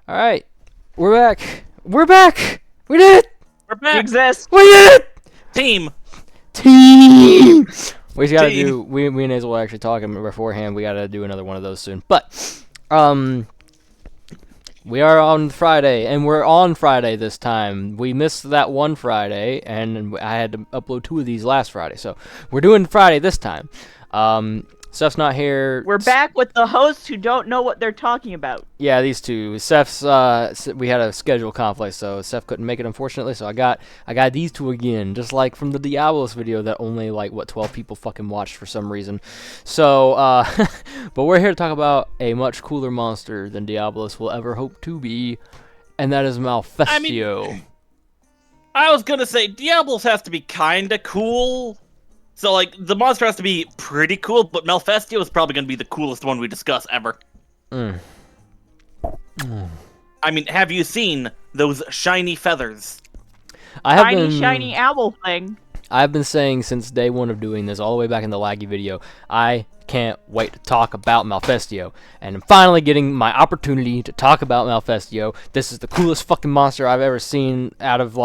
All right, we're back. We're back. We did it. We're We back. exist. We did it. Team. Team. We just gotta Team. do. We and Hazel were actually talking beforehand. We gotta do another one of those soon. But we are on Friday, and we're on Friday this time. We missed that one Friday, and I had to upload 2 of these last Friday, so we're doing Friday this time. Steph's not here. We're back with the hosts who don't know what they're talking about. Yeah, these two. Steph's we had a schedule conflict, so Steph couldn't make it, unfortunately. So I got these two again, just like from the Diablos video that only 12 people fucking watched for some reason. So but we're here to talk about a much cooler monster than Diablos will ever hope to be, and that is Malfestio. I was gonna say Diablos has to be kinda cool. So the monster has to be pretty cool, but Malfestio is probably gonna be the coolest one we discuss ever. I mean, have you seen those shiny feathers? Shiny owl thing. I've been saying since day one of doing this, all the way back in the Laggy video, I can't wait to talk about Malfestio. And I'm finally getting my opportunity to talk about Malfestio. This is the coolest fucking monster I've ever seen out of,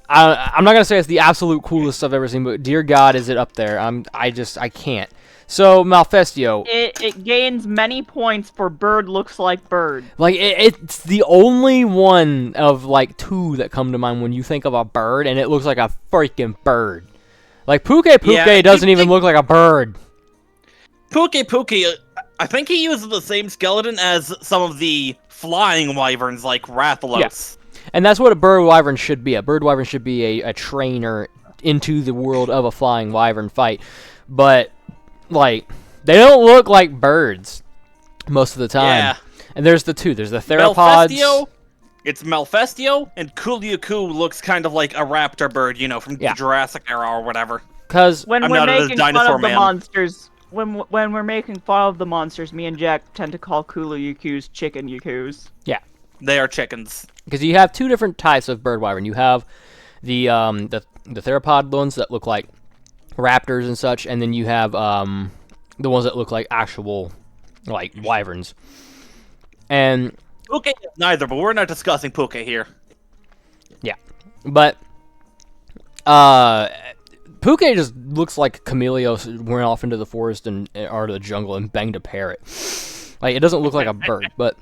I'm not going to say it's the absolute coolest I've ever seen, but dear God, is it up there. I can't. So, Malfestio. It gains many points for bird looks like bird. It's the only one of, 2 that come to mind when you think of a bird, and it looks like a freaking bird. Puke doesn't even look like a bird. Puke, I think he uses the same skeleton as some of the flying wyverns like Rathalos. Yeah. And that's what a bird wyvern should be. A bird wyvern should be a trainer into the world of a flying wyvern fight. But, they don't look like birds most of the time. Yeah. And there's the 2. There's the theropods. It's Malfestio, and Kuliaku looks kind of like a raptor bird, from the Jurassic era or whatever. Because when we're making fun of the monsters, when we're making fun of the monsters, me and Jack tend to call Kuliakus chicken yakus. Yeah. They are chickens. Because you have 2 different types of bird wyvern. You have the theropod ones that look like raptors and such, and then you have the ones that look like actual wyverns. And Puke is neither, but we're not discussing Puke here. Yeah, but Puke just looks like Chameleos went off into the forest or the jungle and banged a parrot. It doesn't look like a bird, but.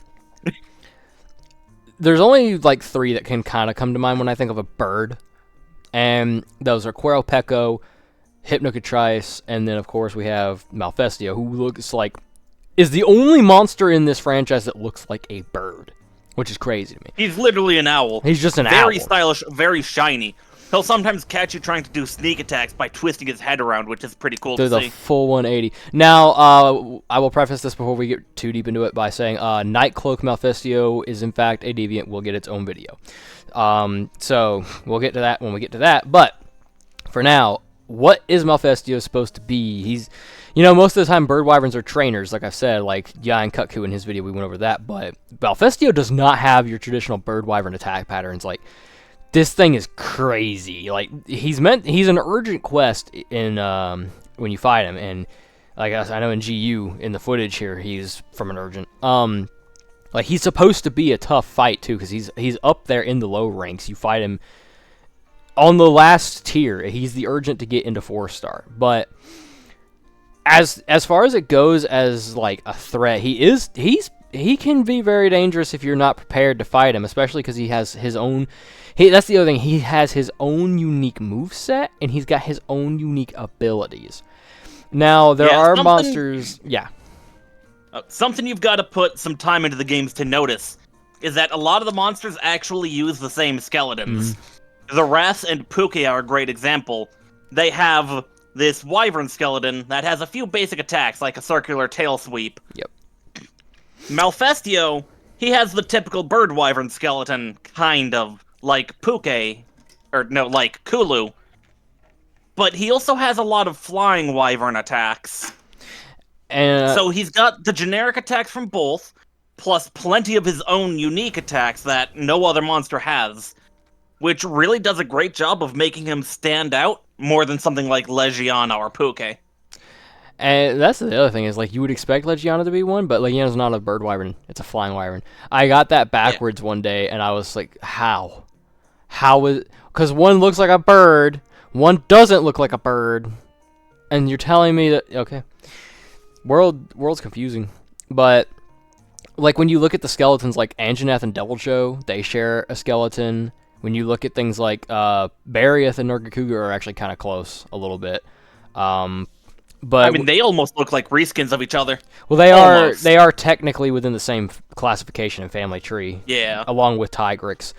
There's only 3 that can kind of come to mind when I think of a bird, and those are Queralpecco, Hypnocatrice, and then of course we have Malfestio, who looks is the only monster in this franchise that looks like a bird, which is crazy to me. He's literally an owl. He's just an owl. Very stylish, very shiny. He'll sometimes catch you trying to do sneak attacks by twisting his head around, which is pretty cool to see. The full 180. Now, I will preface this before we get too deep into it by saying Nightcloak Malfestio is in fact a deviant. Will get its own video. So we'll get to that when we get to that. But for now, what is Malfestio supposed to be? He's, most of the time bird wyverns are trainers, like I've said, Yan Kutku in his video, we went over that. But Malfestio does not have your traditional bird wyvern attack patterns. This thing is crazy. He's an urgent quest in when you fight him, and I know in GU in the footage here he's from an urgent. He's supposed to be a tough fight too, because he's up there in the low ranks. You fight him on the last tier. He's the urgent to get into 4-star. But as far as it goes as a threat, he can be very dangerous if you're not prepared to fight him, especially because he has his own. That's the other thing. He has his own unique moveset, and he's got his own unique abilities. Now, there are monsters. Yeah. Something you've got to put some time into the games to notice is that a lot of the monsters actually use the same skeletons. The Wrath and Puke are a great example. They have this wyvern skeleton that has a few basic attacks, like a circular tail sweep. Yep. Malfestio, he has the typical bird wyvern skeleton, kind of, like Puke, or no, like Kulu. But he also has a lot of flying wyvern attacks. And so he's got the generic attacks from both, plus plenty of his own unique attacks that no other monster has, which really does a great job of making him stand out more than something like Legiana or Puke. And that's the other thing is, like, you would expect Legiana to be one, but Legiana's not a bird wyvern. It's a flying wyvern. I got that backwards one day, and I was like, how? How is... Because one looks like a bird, one doesn't look like a bird, and you're telling me that... Okay. World's confusing. But, like, when you look at the skeletons, like, Anjanath and Devilcho, they share a skeleton. When you look at things like Bariath and Norgakuga are actually kind of close a little bit. But I mean, they almost look like reskins of each other. Well, they are technically within the same classification and family tree. Yeah. Along with Tigrix,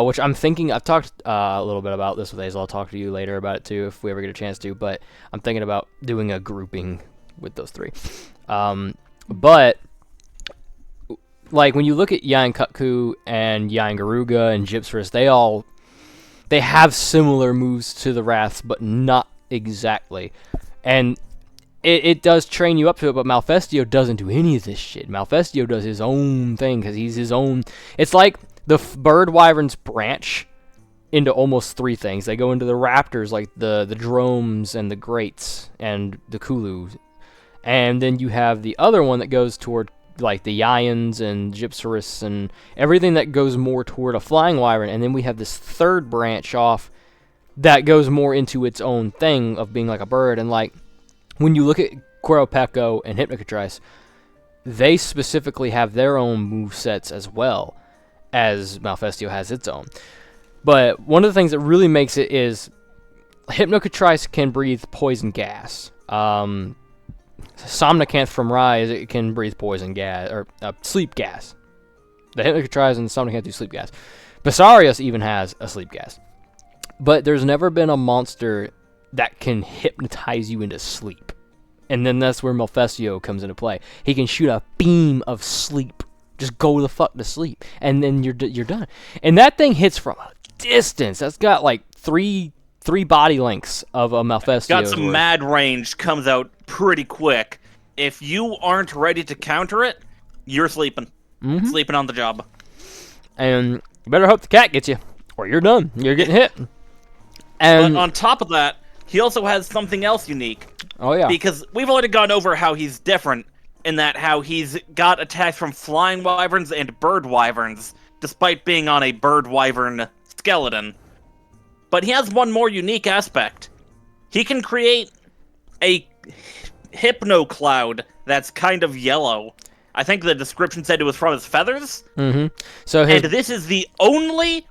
which I'm thinking... I've talked a little bit about this with Hazel. I'll talk to you later about it, too, if we ever get a chance to. But I'm thinking about doing a grouping with those three. But... Like, when you look at Yain Kutku and Yain Garuga and Gypsarus, they have similar moves to the Wraths, but not exactly. And it does train you up to it, but Malfestio doesn't do any of this shit. Malfestio does his own thing, because he's his own... It's like the bird wyverns branch into almost three things. They go into the raptors, like the dromes and the greats and the kulus. And then you have the other one that goes toward... like the Yaians and Gypsarus and everything that goes more toward a flying wyvern, and then we have this third branch off that goes more into its own thing of being like a bird. And like when you look at Queropeko and Hypnocatrice, they specifically have their own movesets as well as Malfestio has its own. But one of the things that really makes it is Hypnocatrice can breathe poison gas. Somnicanth from Rise, it can breathe poison gas, or sleep gas. The Hypnocatrice and the Somnicanth do sleep gas. Basarius even has a sleep gas. But there's never been a monster that can hypnotize you into sleep. And then that's where Malfestio comes into play. He can shoot a beam of sleep. Just go the fuck to sleep. And then you're done. And that thing hits from a distance. That's got like three body lengths of a Malfestio. Got some mad range, comes out pretty quick. If you aren't ready to counter it, you're sleeping. Mm-hmm. Sleeping on the job. And you better hope the cat gets you, or you're done. You're getting hit. And but on top of that, he also has something else unique. Oh, yeah. Because we've already gone over how he's different, in that how he's got attacks from flying wyverns and bird wyverns, despite being on a bird wyvern skeleton. But he has one more unique aspect. He can create a hypno cloud that's kind of yellow. I think the description said it was from his feathers. Mm-hmm. And this is the only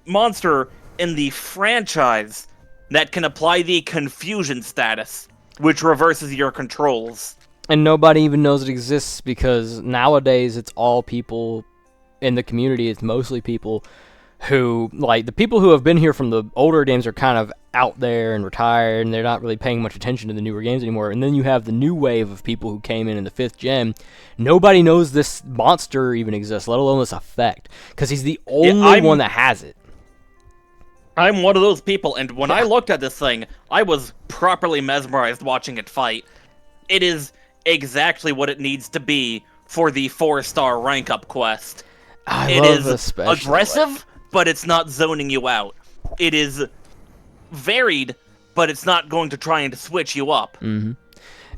monster in the franchise that can apply the confusion status, which reverses your controls. And nobody even knows it exists, because nowadays it's all people in the community. It's mostly people who, like, the people who have been here from the older games are kind of out there and retired, and they're not really paying much attention to the newer games anymore. And then you have the new wave of people who came in the 5th gen. Nobody knows this monster even exists, let alone this effect, because he's the only one that has it. I'm one of those people, and when I looked at this thing, I was properly mesmerized watching it fight. It is exactly what it needs to be for the 4-star rank-up quest. It is aggressive, but it's not zoning you out. It is varied, but it's not going to try and switch you up. Mm-hmm.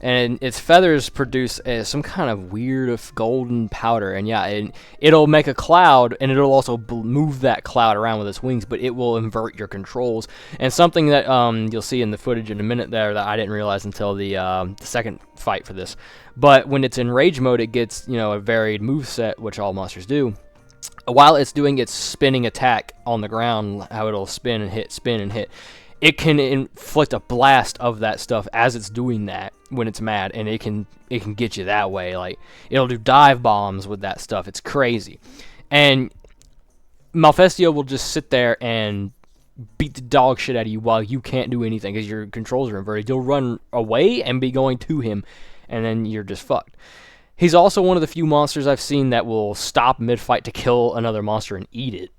And its feathers produce some kind of weird golden powder, and yeah, it'll make a cloud, and it'll also move that cloud around with its wings, but it will invert your controls. And something that you'll see in the footage in a minute there that I didn't realize until the second fight for this. But when it's in rage mode, it gets, a varied moveset, which all monsters do. While it's doing its spinning attack on the ground, how it'll spin and hit, it can inflict a blast of that stuff as it's doing that when it's mad, and it can get you that way. Like, it'll do dive bombs with that stuff. It's crazy. And Malfestio will just sit there and beat the dog shit out of you while you can't do anything because your controls are inverted. You'll run away and be going to him, and then you're just fucked. He's also one of the few monsters I've seen that will stop mid-fight to kill another monster and eat it,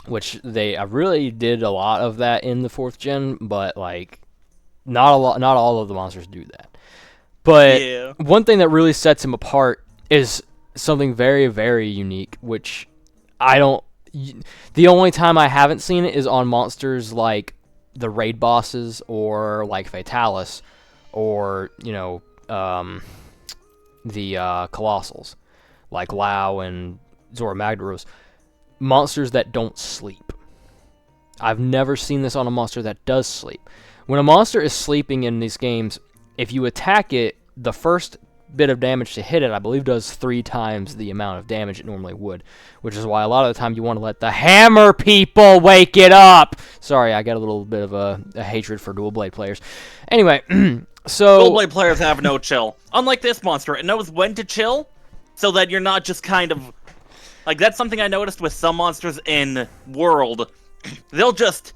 which I really did a lot of that in the 4th gen, but like not all of the monsters do that. But one thing that really sets him apart is something very, very unique, which the only time I haven't seen it is on monsters like the raid bosses or like Fatalis, or the Colossals, like Lao and Zora Magdaros, monsters that don't sleep. I've never seen this on a monster that does sleep. When a monster is sleeping in these games, if you attack it, the first bit of damage to hit it, I believe, does 3 times the amount of damage it normally would, which is why a lot of the time you want to let the hammer people wake it up. Sorry, I got a little bit of a hatred for dual blade players. Anyway, so dual blade players have no chill. Unlike this monster, it knows when to chill, so that you're not just kind of like, that's something I noticed with some monsters in World. They'll just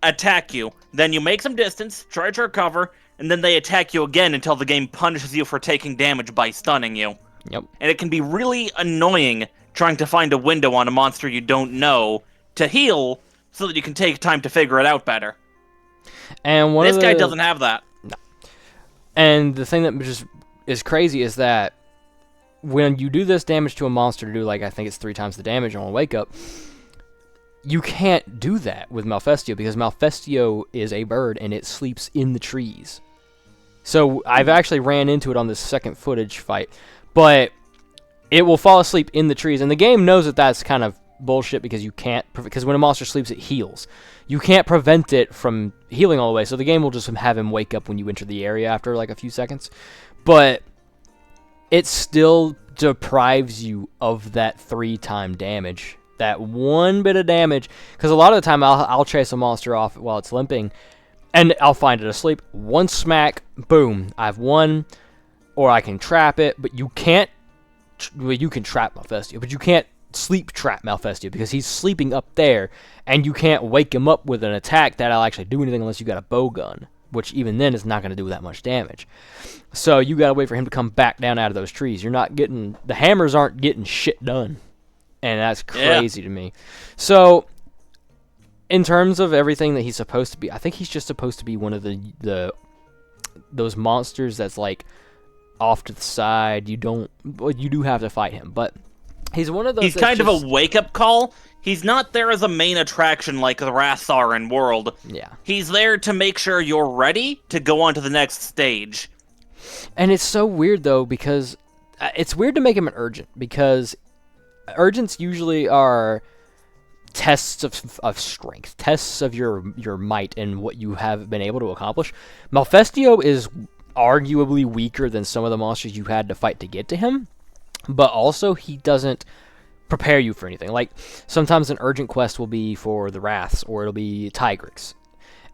attack you, then you make some distance, try to recover, and then they attack you again until the game punishes you for taking damage by stunning you. Yep. And it can be really annoying trying to find a window on a monster you don't know to heal so that you can take time to figure it out better. And this guy doesn't have that. No. And the thing that just is crazy is that when you do this damage to a monster to do, like, I think it's 3 times the damage on a wake up, you can't do that with Malfestio because Malfestio is a bird and it sleeps in the trees. So I've actually ran into it on this second footage fight, but it will fall asleep in the trees, and the game knows that that's kind of bullshit because you can't, because when a monster sleeps it heals. You can't prevent it from healing all the way, so the game will just have him wake up when you enter the area after like a few seconds. But it still deprives you of that 3-time damage. That one bit of damage, because a lot of the time I'll chase a monster off while it's limping, and I'll find it asleep. One smack, boom, I've won, or I can trap it, but you can't, well, you can trap Malfestio, but you can't sleep trap Malfestio, because he's sleeping up there, and you can't wake him up with an attack that'll actually do anything unless you got a bow gun, which even then is not going to do that much damage. So you gotta wait for him to come back down out of those trees. You're not getting, the hammers aren't getting shit done. And that's crazy to me. So, in terms of everything that he's supposed to be, I think he's just supposed to be one of those monsters that's like off to the side. You do have to fight him, but he's one of those. He's kind of a wake-up call. He's not there as a main attraction like the Wraths are in World. Yeah. He's there to make sure you're ready to go on to the next stage. And it's so weird though, because it's weird to make him an urgent, because urgents usually are tests of strength, tests of your might and what you have been able to accomplish. Malfestio is arguably weaker than some of the monsters you had to fight to get to him, but also he doesn't prepare you for anything. Like, sometimes an urgent quest will be for the Wraths, or it'll be Tigrex,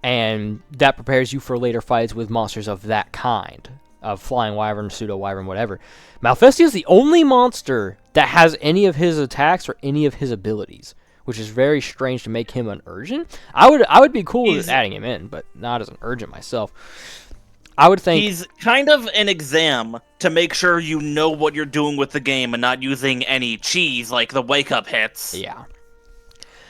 and that prepares you for later fights with monsters of that kind, of Flying Wyvern, Pseudo Wyvern, whatever. Malfestio is the only monster that has any of his attacks or any of his abilities, which is very strange to make him an urgent. I would be cool with adding him in, but not as an urgent myself. I would think he's kind of an exam to make sure you know what you're doing with the game and not using any cheese like the wake-up hits. Yeah.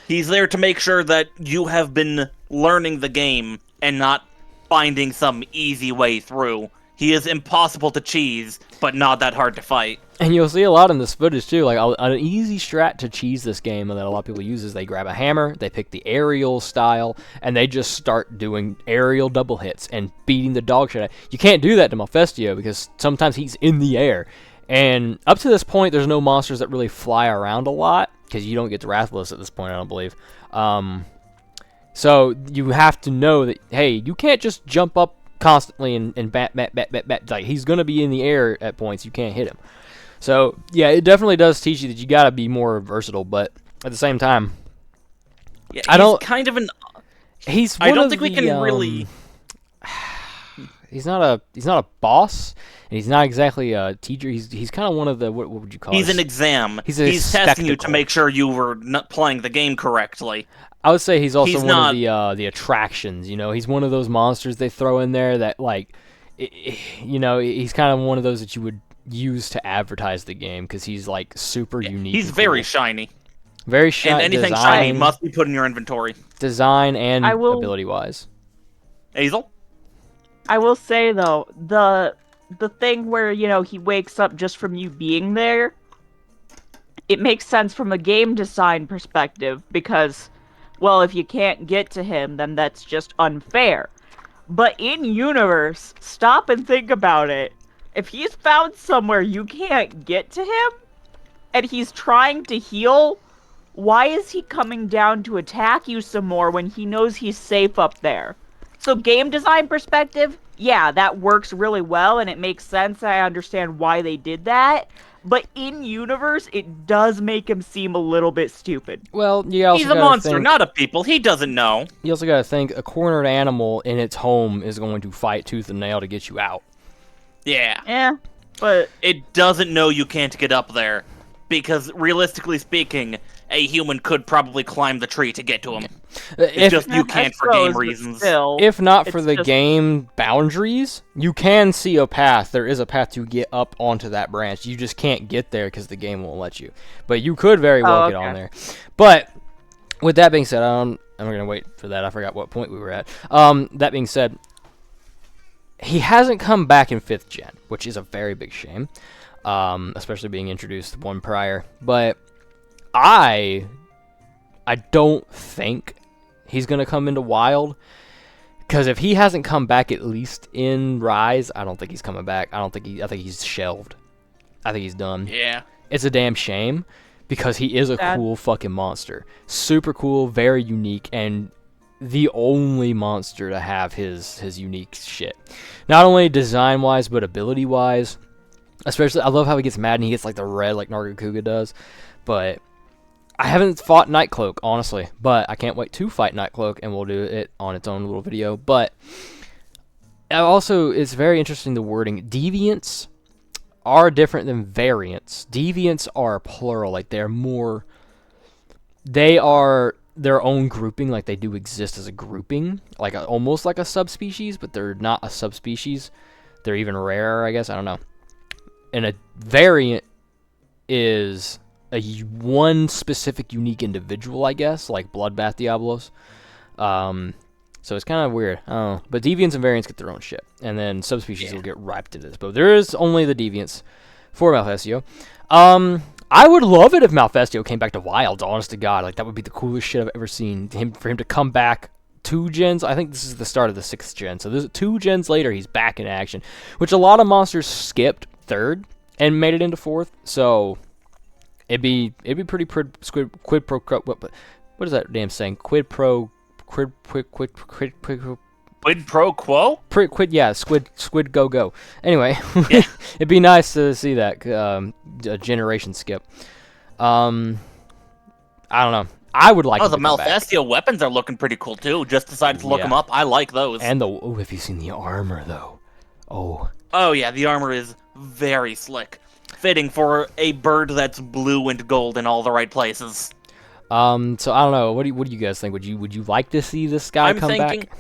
He's there to make sure that you have been learning the game and not finding some easy way through. He is impossible to cheese, but not that hard to fight. And you'll see a lot in this footage too, like an easy strat to cheese this game that a lot of people use is they grab a hammer, they pick the aerial style, and they just start doing aerial double hits and beating the dog shit out. You can't do that to Malfestio because sometimes he's in the air. And up to this point, there's no monsters that really fly around a lot, because you don't get to Wrathless at this point, I don't believe. So you have to know that, hey, you can't just jump up constantly and bat. Like, he's going to be in the air at points. You can't hit him. So, yeah, it definitely does teach you that you got to be more versatile, but at the same time, yeah, I don't kind of an. He's. I don't think we can really. He's not a boss, and he's not exactly a teacher. He's kind of one of the what would you call? He's an exam. He's testing you to make sure you were not playing the game correctly. I would say he's also one of the attractions. You know, he's one of those monsters they throw in there that, like, you know, he's kind of one of those that you would use to advertise the game because he's like super unique. He's very shiny. Very shiny. And anything shiny must be put in your inventory. Design and ability wise. Hazel? I will say though, the thing where, you know, he wakes up just from you being there, it makes sense from a game design perspective because, well, if you can't get to him, then that's just unfair. But in universe, stop and think about it. If he's found somewhere you can't get to him, and he's trying to heal, why is he coming down to attack you some more when he knows he's safe up there? So game design perspective, yeah, that works really well and it makes sense. I understand why they did that. But in universe, it does make him seem a little bit stupid. Well, you also He's a gotta monster, think, not a people. He doesn't know. you also gotta think a cornered animal in its home is going to fight tooth and nail to get you out. Yeah. Yeah, but It doesn't know you can't get up there. Because, realistically speaking, a human could probably climb the tree to get to him. It's just you can't for game reasons. Still, If not for it's the just- game boundaries, you can see a path. There is a path to get up onto that branch. You just can't get there because the game won't let you. But you could very well get on there. But with that being said, I'm going to wait for that. I forgot what point we were at. That being said, he hasn't come back in 5th gen, which is a very big shame. Especially being introduced one prior. But I don't think he's going to come into Wild. Because if he hasn't come back at least in Rise, I don't think he's coming back. I think he's shelved. I think he's done. Yeah. It's a damn shame because he is a cool fucking monster. Super cool, very unique, and the only monster to have his unique shit. Not only design-wise, but ability-wise. Especially, I love how he gets mad and he gets like the red like Nargacuga does. But I haven't fought Nightcloak, honestly. But I can't wait to fight Nightcloak, and we'll do it on its own little video. But also, it's very interesting, the wording. Deviants are different than variants. Deviants are plural, like they are their own grouping, like they do exist as a grouping, like almost like a subspecies, but they're not a subspecies. They're even rarer, I guess. I don't know. And a variant is one specific unique individual, I guess, like Bloodbath Diablos. So it's kind of weird. I don't know. But deviants and variants get their own shit. And then subspecies will get wrapped into this. But there is only the deviants for Malfestio. I would love it if Malfestio came back to Wilds, honest to God. Like, that would be the coolest shit I've ever seen. For him to come back 2 gens. I think this is the start of the 6th gen. So there's 2 gens later, he's back in action. Which a lot of monsters skipped 3rd and made it into 4th. So it'd be pretty quid pro quo. What is that damn saying? Quid pro quo? Squid go. Anyway, Yeah. it'd be nice to see that a generation skip. I don't know. I would like. Oh, him the to come back. Malfestio weapons are looking pretty cool too. Just decided to look them up. I like those. And have you seen the armor though? Oh yeah, the armor is very slick, fitting for a bird that's blue and gold in all the right places. So I don't know. What do you guys think? Would you like to see this guy come back?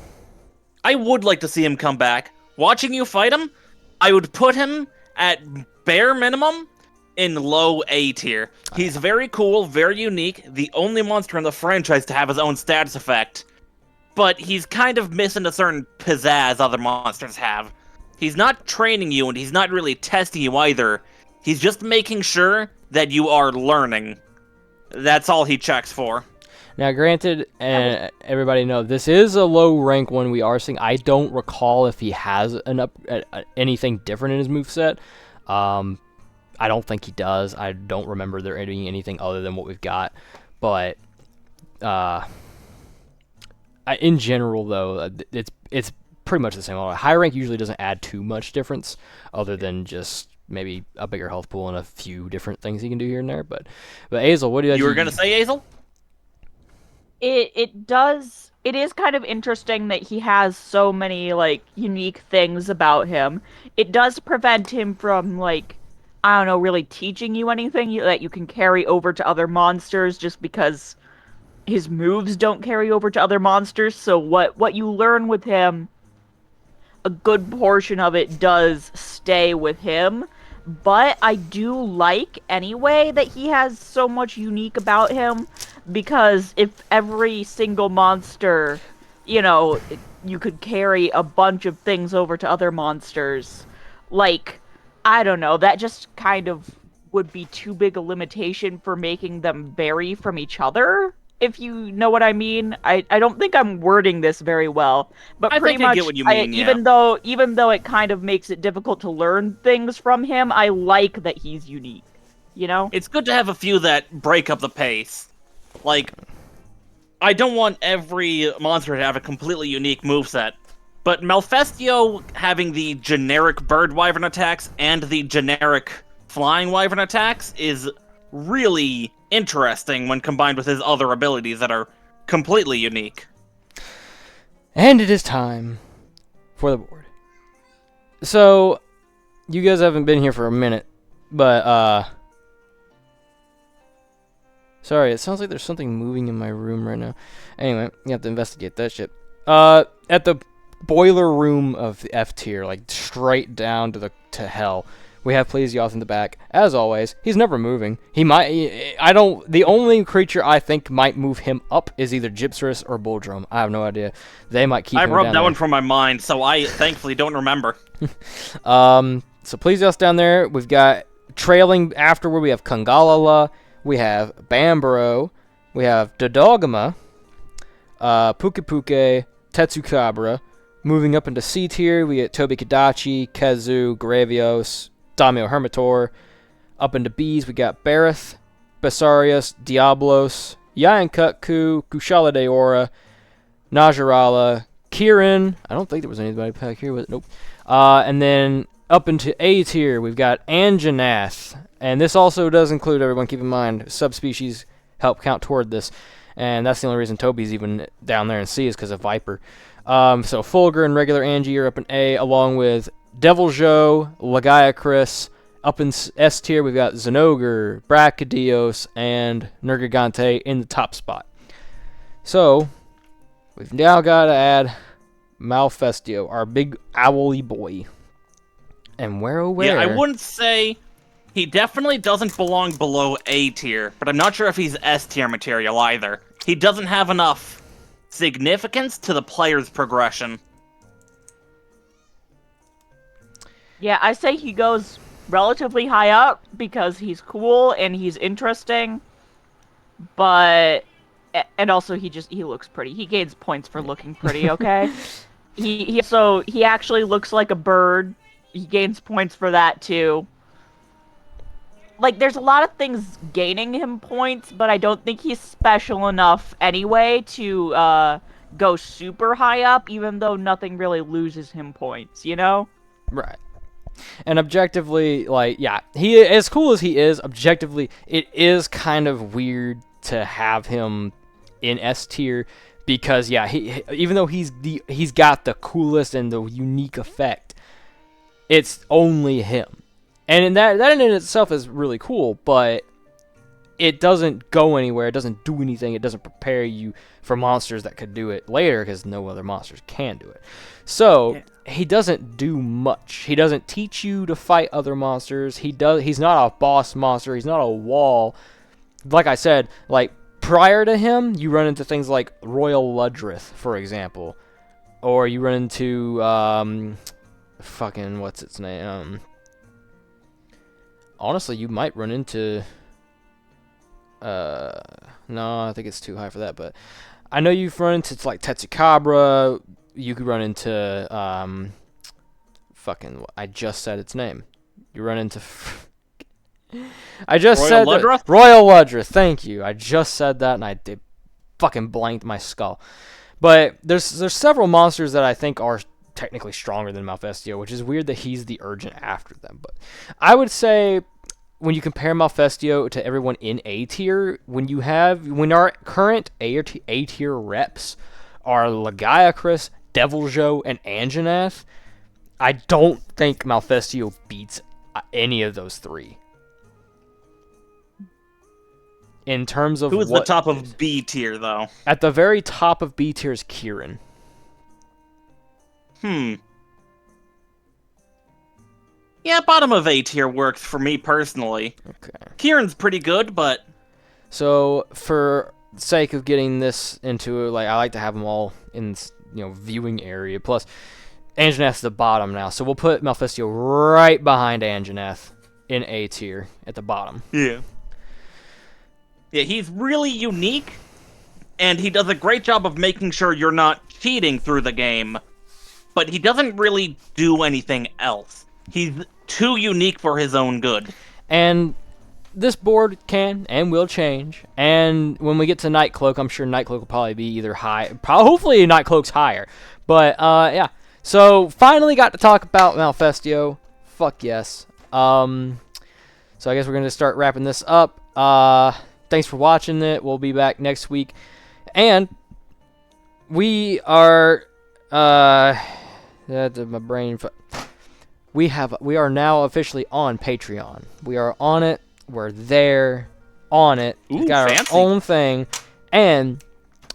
I would like to see him come back. Watching you fight him, I would put him at bare minimum in low A tier. He's very cool, very unique, the only monster in the franchise to have his own status effect. But he's kind of missing a certain pizzazz other monsters have. He's not training you, and he's not really testing you either. He's just making sure that you are learning. That's all he checks for. Now, granted, and everybody know this is a low rank one we are seeing. I don't recall if he has anything different in his moveset. I don't think he does. I don't remember there being anything other than what we've got. But in general, though, it's pretty much the same. High rank usually doesn't add too much difference, other than just maybe a bigger health pool and a few different things he can do here and there. But Azel, what do you? You were gonna say, Azel? It is kind of interesting that he has so many like unique things about him. It does prevent him from like, I don't know, really teaching you anything that you can carry over to other monsters, just because his moves don't carry over to other monsters. So what you learn with him, a good portion of it does stay with him. But I do like, anyway, that he has so much unique about him, because if every single monster, you could carry a bunch of things over to other monsters, like, I don't know, that just kind of would be too big a limitation for making them vary from each other. if you know what I mean. I don't think I'm wording this very well, but I pretty think I much, get what you mean, yeah. even though it kind of makes it difficult to learn things from him, I like that he's unique. You know? It's good to have a few that break up the pace. Like, I don't want every monster to have a completely unique moveset, but Malfestio having the generic bird wyvern attacks and the generic flying wyvern attacks is really interesting when combined with his other abilities that are completely unique. And it is time for the board. So, you guys haven't been here for a minute, but, sorry, it sounds like there's something moving in my room right now. Anyway, you have to investigate that shit. At the boiler room of the F tier, like straight down to hell, we have Plesioth in the back. As always, he's never moving. The only creature I think might move him up is either Gypsarus or Bulldrum. I have no idea. They might keep him down I rubbed that there. one from my mind, so I thankfully don't remember. So Plesioth's down there. We've got trailing afterward, we have Kungalala, we have Bambaro, we have Dodogama, Puke, Tetsukabra. Moving up into C tier, we get Tobi Kadachi, Kezu, Gravios, Damio Hermitor. Up into B's, we got Barith, Basarius, Diablos, Yankutku, Kushala Deora, Najarala, Kirin. I don't think there was anybody back here, but nope. And then up into A tier, we've got Anjanath. And this also does include, everyone keep in mind, subspecies help count toward this. And that's the only reason Toby's even down there in C is because of Viper. So Fulgur and regular Angie are up in A, along with Deviljo, Lagiacris. Up in S tier, we've got Zenogre, Brachydios, and Nergigante in the top spot. So, we've now got to add Malfestio, our big owly boy. And where, oh where? Yeah, I wouldn't say... He definitely doesn't belong below A tier, but I'm not sure if he's S tier material either. He doesn't have enough significance to the player's progression. Yeah, I say he goes relatively high up because he's cool and he's interesting, but and also he looks pretty. He gains points for looking pretty, okay? he actually looks like a bird. He gains points for that too. Like, there's a lot of things gaining him points, but I don't think he's special enough anyway to go super high up, even though nothing really loses him points, you know? Right. And objectively, like, yeah, he, as cool as he is, objectively, it is kind of weird to have him in S tier because, yeah, even though he's got the coolest and the unique effect, it's only him. And in that in itself is really cool, but it doesn't go anywhere. It doesn't do anything. It doesn't prepare you for monsters that could do it later because no other monsters can do it. So he doesn't do much. He doesn't teach you to fight other monsters. He's not a boss monster. He's not a wall. Like I said, like prior to him, you run into things like Royal Ludrith, for example, or you run into fucking what's its name? Honestly, you might run into... no, I think it's too high for that, but... I know you've run into, like, Tetsukabra. You could run into, fucking... I just said its name. You run into... I just Royal said... Ludrith? Royal Ludrith, thank you. I just said that, and I did fucking blanked my skull. But there's several monsters that I think are technically stronger than Malfestio, which is weird that he's the urgent after them. But I would say when you compare Malfestio to everyone in A tier, when our current A tier reps are Lagiacris, Deviljo, and Anjanath, I don't think Malfestio beats any of those three. In terms of Who's the top of B tier, though? At the very top of B tier is Kirin. Yeah, bottom of A tier works for me personally. Okay. Kieran's pretty good, but... So, for sake of getting this into, like, I like to have them all in, viewing area. Plus, Anjanath's the bottom now, so we'll put Malfestio right behind Anjanath in A tier at the bottom. Yeah. Yeah, he's really unique, and he does a great job of making sure you're not cheating through the game, but he doesn't really do anything else. He's too unique for his own good. And this board can and will change, and when we get to Nightcloak, I'm sure Nightcloak will probably be either high, hopefully Nightcloak's higher, but yeah. So finally got to talk about Malfestio. Fuck yes. So I guess we're gonna start wrapping this up. Thanks for watching it. We'll be back next week, and we are that's my brain. We are now officially on Patreon. We are on it. We're there, on it. Ooh, We've got fancy. our own thing, and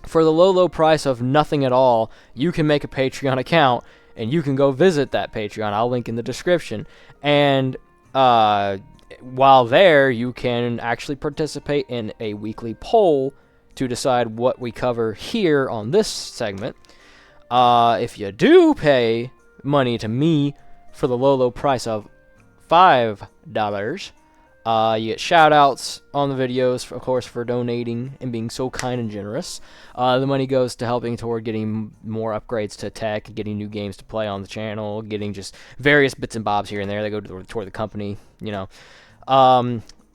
for the low price of nothing at all, you can make a Patreon account, and you can go visit that Patreon. I'll link in the description. And while there, you can actually participate in a weekly poll to decide what we cover here on this segment. If you do pay money to me for the low price of $5, you get shout-outs on the videos, of course, for donating and being so kind and generous. The money goes to helping toward getting more upgrades to tech, getting new games to play on the channel, getting just various bits and bobs here and there that go toward the company, you know.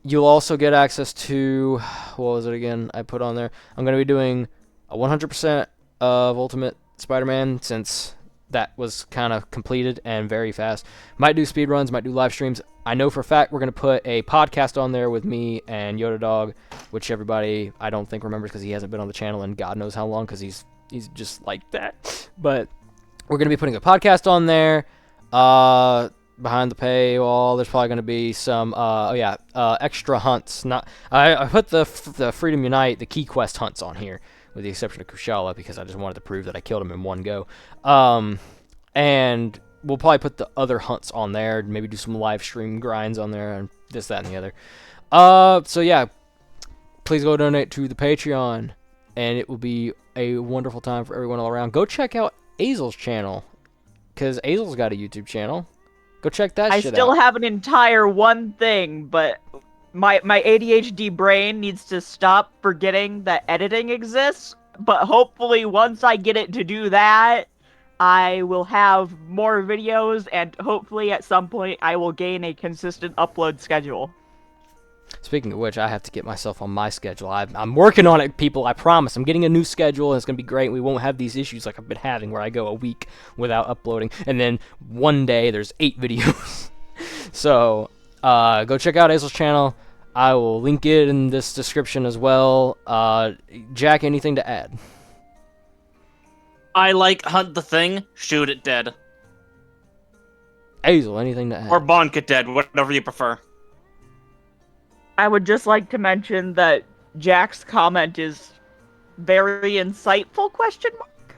You'll also get access to, what was it again I put on there? I'm going to be doing a 100% of Ultimate Spider-Man, since that was kind of completed and very fast. Might do speedruns, might do live streams. I know for a fact we're going to put a podcast on there with me and Yoda Dog, which everybody I don't think remembers because he hasn't been on the channel in God knows how long, because he's just like that. But we're going to be putting a podcast on there. Behind the paywall, there's probably going to be some extra hunts. I put the Freedom Unite, the Key Quest hunts on here, with the exception of Kushala, because I just wanted to prove that I killed him in one go. And we'll probably put the other hunts on there, maybe do some live stream grinds on there, and this, that, and the other. So yeah, please go donate to the Patreon, and it will be a wonderful time for everyone all around. Go check out Azel's channel, because Azel's got a YouTube channel. Go check that shit out. I still have an entire one thing, but my ADHD brain needs to stop forgetting that editing exists. But hopefully once I get it to do that, I will have more videos, and hopefully at some point I will gain a consistent upload schedule. Speaking of which, I have to get myself on my schedule. I'm working on it, people. I promise. I'm getting a new schedule, and it's going to be great. We won't have these issues like I've been having where I go a week without uploading, and then one day there's 8 videos. So, go check out Azel's channel. I will link it in this description as well. Jack, anything to add? I like hunt the thing, shoot it dead. Azel, anything to add? Or bonk it dead, whatever you prefer. I would just like to mention that Jack's comment is very insightful, question mark?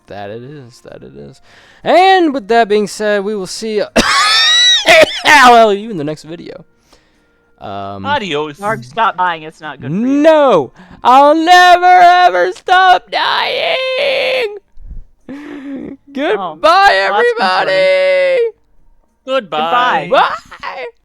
That it is, that it is. And with that being said, we will see you in the next video. Adios. Mark, stop dying, it's not good for you. No! I'll never ever stop dying! Goodbye, Well, that's everybody! Goodbye. Goodbye. Bye!